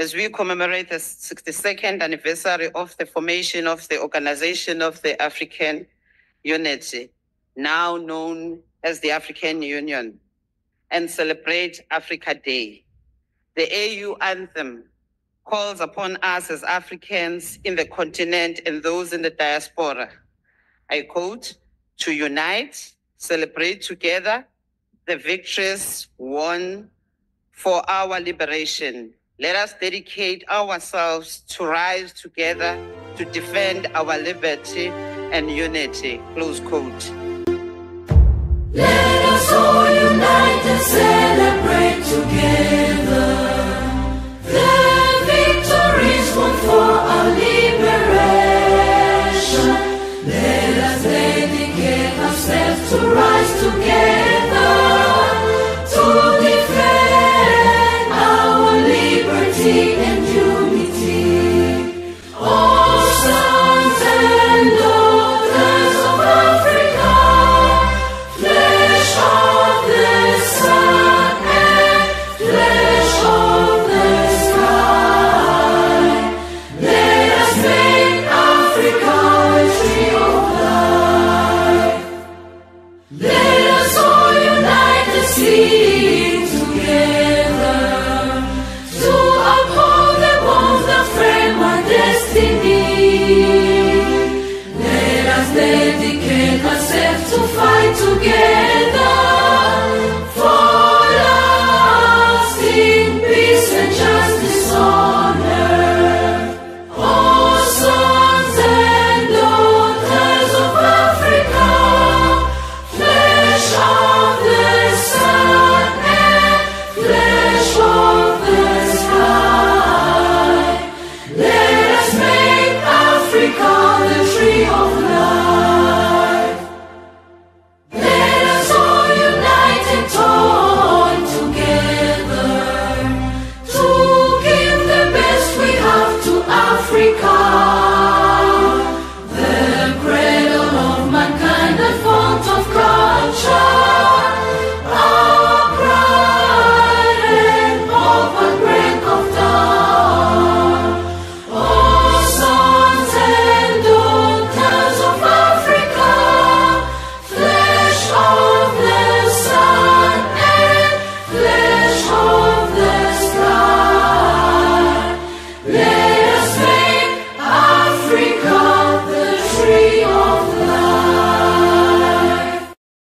as we commemorate the 62nd anniversary of the formation of the Organization of the African Unity, now known as the African Union, and celebrate Africa Day. The AU anthem calls upon us as Africans in the continent and those in the diaspora, I quote, to unite, celebrate together the victories won for our liberation. Let us dedicate ourselves to rise together to defend our liberty and unity, close quote. Let us all unite and celebrate together.